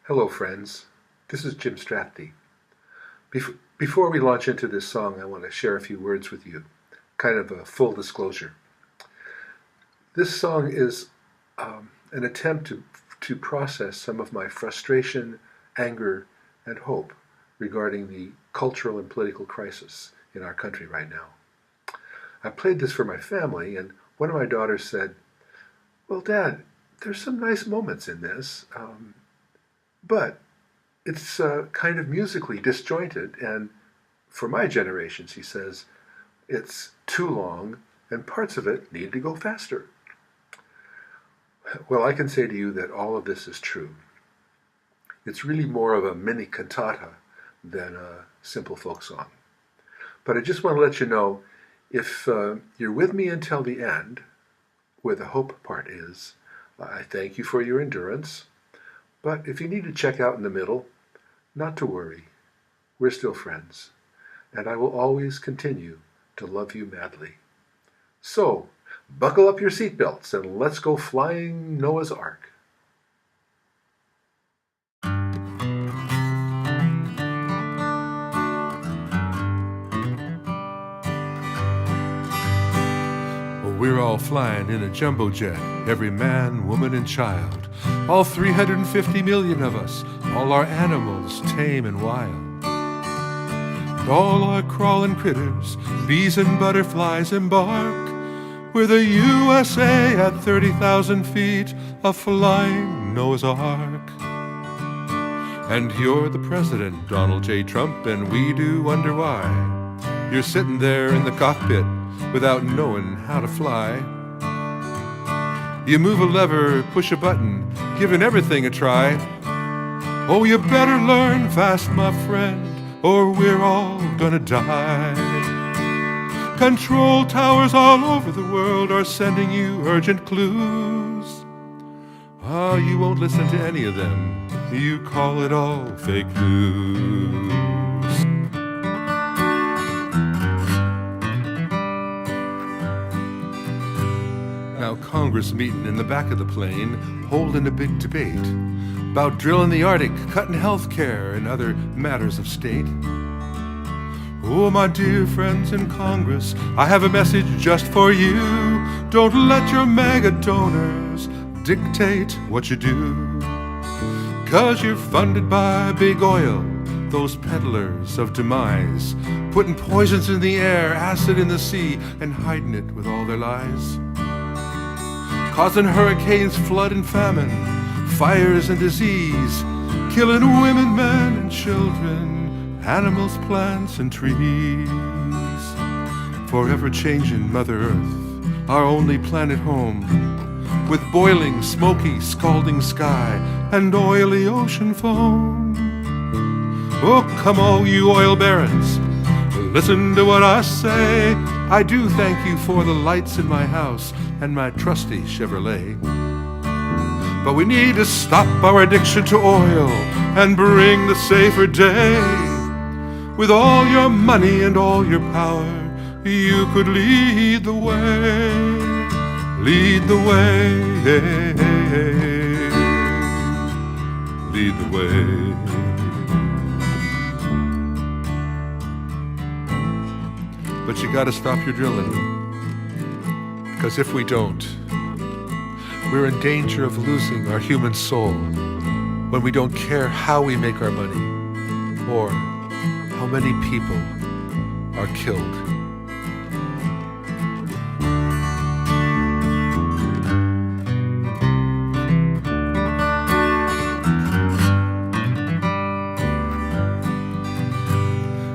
Hello, friends. This is Jim Strathy. Before we launch into this song, I want to share a few words with you, kind of a full disclosure. This song is an attempt to process some of my frustration, anger, and hope regarding the cultural and political crisis in our country right now. I played this for my family, and one of my daughters said, "Well, Dad, there's some nice moments in this, but it's kind of musically disjointed, and for my generation," she says, "it's too long, and parts of it need to go faster." Well, I can say to you that all of this is true. It's really more of a mini cantata than a simple folk song. But I just want to let you know, if you're with me until the end, where the hope part is, I thank you for your endurance. But if you need to check out in the middle, not to worry. We're still friends, and I will always continue to love you madly. So, buckle up your seatbelts and let's go flying Noah's Ark. We're all flying in a jumbo jet, every man, woman, and child. All 350 million of us, all our animals, tame and wild. And all our crawling critters, bees and butterflies embark. We're the USA at 30,000 feet, a flying Noah's Ark. And you're the president, Donald J. Trump, and we do wonder why. You're sitting there in the cockpit without knowing how to fly. You move a lever, push a button, giving everything a try. Oh, you better learn fast, my friend, or we're all gonna die. Control towers all over the world are sending you urgent clues. Ah, you won't listen to any of them. You call it all fake news. Now Congress meeting in the back of the plane, holding a big debate about drilling the Arctic, cutting health care, and other matters of state. Oh, my dear friends in Congress, I have a message just for you. Don't let your mega donors dictate what you do. 'Cause you're funded by big oil, those peddlers of demise, putting poisons in the air, acid in the sea, and hiding it with all their lies. Causing hurricanes, flood and famine, fires and disease, killing women, men and children, animals, plants and trees. Forever changing Mother Earth, our only planet home, with boiling, smoky, scalding sky and oily ocean foam. Oh, come all you oil barons, listen to what I say. I do thank you for the lights in my house and my trusty Chevrolet. But we need to stop our addiction to oil and bring the safer day. With all your money and all your power, you could lead the way. Lead the way. Lead the way. But you gotta stop your drilling, because if we don't, we're in danger of losing our human soul when we don't care how we make our money or how many people are killed.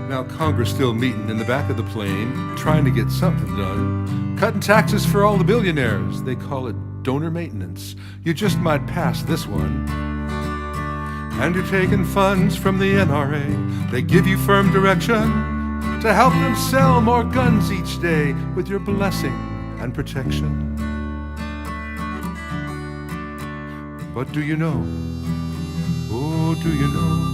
Now Congress still meeting in the back of the plane, trying to get something done. Cutting taxes for all the billionaires. They call it donor maintenance. You just might pass this one. And you're taking funds from the NRA. They give you firm direction to help them sell more guns each day with your blessing and protection. But do you know, oh, do you know,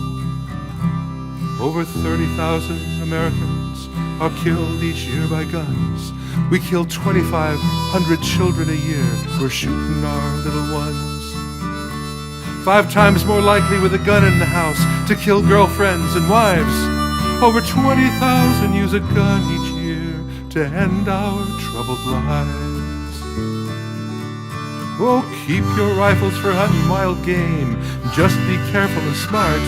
over 30,000 Americans are killed each year by guns. We kill 2,500 children a year. We're shooting our little ones. 5 times more likely with a gun in the house to kill girlfriends and wives. Over 20,000 use a gun each year to end our troubled lives. Oh, keep your rifles for hunting wild game. Just be careful and smart.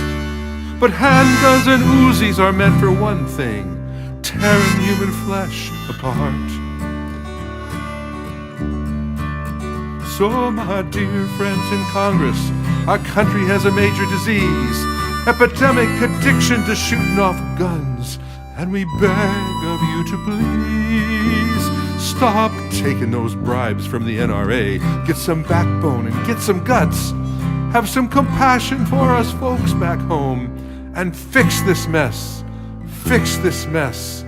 But handguns and Uzis are meant for one thing: tearing human flesh apart. So, my dear friends in Congress, our country has a major disease, epidemic addiction to shooting off guns, and we beg of you to please stop taking those bribes from the NRA. Get some backbone and get some guts. Have some compassion for us folks back home, and fix this mess. Fix this mess.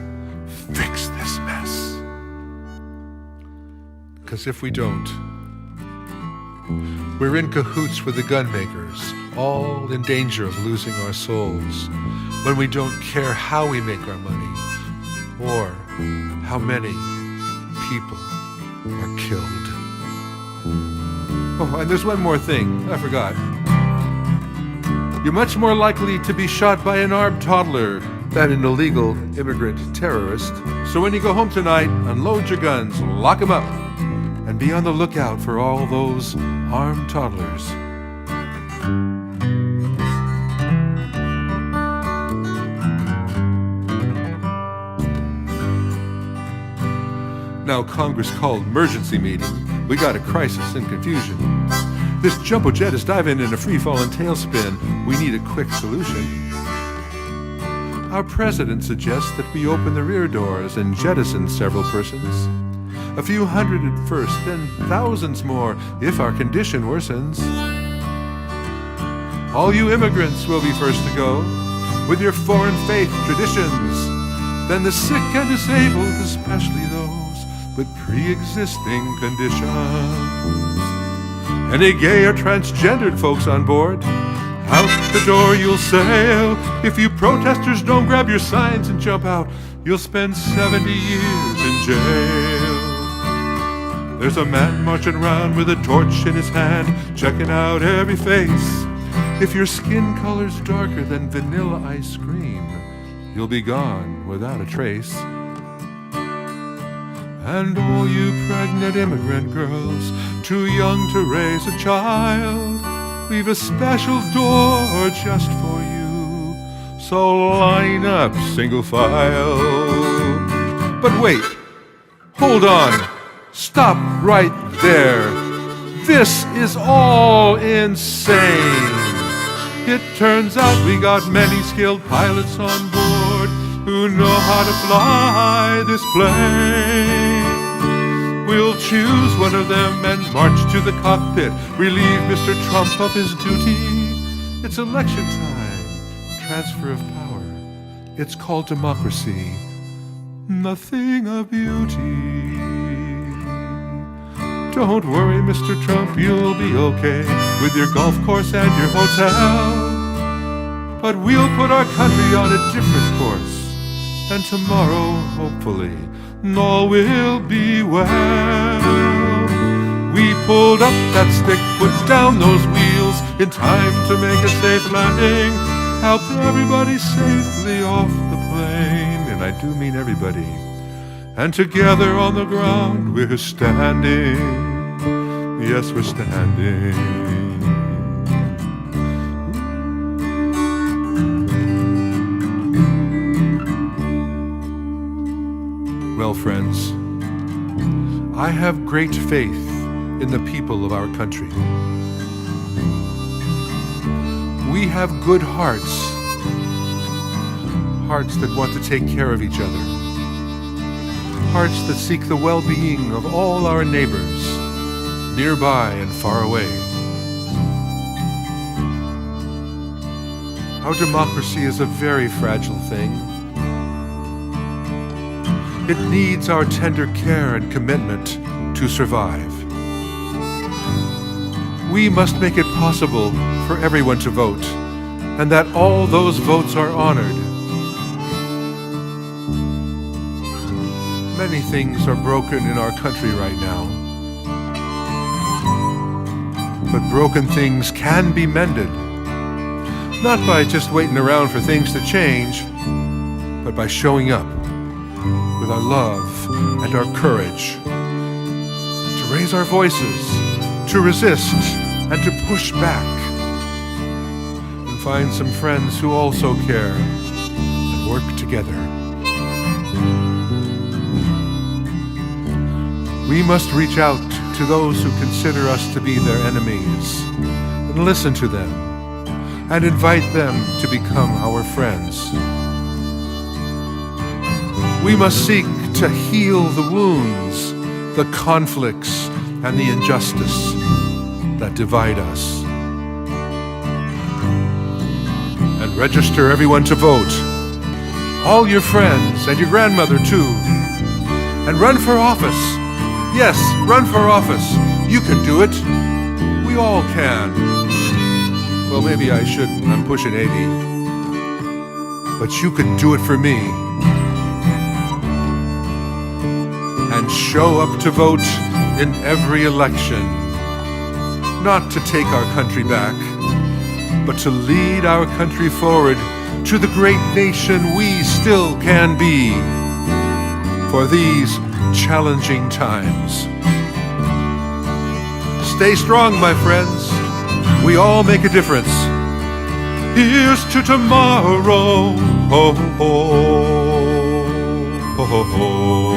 Fix this mess. Because if we don't, we're in cahoots with the gun makers, all in danger of losing our souls when we don't care how we make our money or how many people are killed. Oh, and there's one more thing I forgot. You're much more likely to be shot by an armed toddler than an illegal immigrant terrorist. So when you go home tonight, unload your guns, lock them up, and be on the lookout for all those armed toddlers. Now Congress called emergency meeting. We got a crisis and confusion. This jumbo jet is diving in a free-falling tailspin. We need a quick solution. Our president suggests that we open the rear doors and jettison several persons. A few hundred at first, then thousands more if our condition worsens. All you immigrants will be first to go, with your foreign faith traditions. Then the sick and disabled, especially those with pre-existing conditions. Any gay or transgendered folks on board, out the door you'll sail. If you protesters don't grab your signs and jump out, you'll spend 70 years in jail. There's a man marching around with a torch in his hand, checking out every face. If your skin color's darker than vanilla ice cream, you'll be gone without a trace. And all you pregnant immigrant girls, too young to raise a child, we've a special door just for you, so line up single file. But wait, hold on, stop right there. This is all insane. It turns out we got many skilled pilots on board who know how to fly this plane. We'll choose one of them and march to the cockpit, relieve Mr. Trump of his duty. It's election time, transfer of power. It's called democracy, nothing of beauty. Don't worry, Mr. Trump, you'll be okay with your golf course and your hotel. But we'll put our country on a different course, and tomorrow, hopefully, all will be well. We pulled up that stick, put down those wheels in time to make a safe landing, helped everybody safely off the plane, and I do mean everybody. And together on the ground we're standing, yes, we're standing. Well, friends, I have great faith in the people of our country. We have good hearts, hearts that want to take care of each other, hearts that seek the well-being of all our neighbors, nearby and far away. Our democracy is a very fragile thing. It needs our tender care and commitment to survive. We must make it possible for everyone to vote, and that all those votes are honored. Many things are broken in our country right now. But broken things can be mended, not by just waiting around for things to change, but by showing up with our love and our courage to raise our voices, to resist and to push back, and find some friends who also care and work together. We must reach out to those who consider us to be their enemies and listen to them and invite them to become our friends. We must seek to heal the wounds, the conflicts, and the injustice that divide us. And register everyone to vote, all your friends and your grandmother too. And run for office. Yes, run for office. You can do it. We all can. Well, maybe I shouldn't. I'm pushing 80. But you could do it for me. And show up to vote in every election. Not to take our country back, but to lead our country forward to the great nation we still can be for these challenging times. Stay strong, my friends. We all make a difference. Here's to tomorrow. Ho, ho, ho, ho, ho.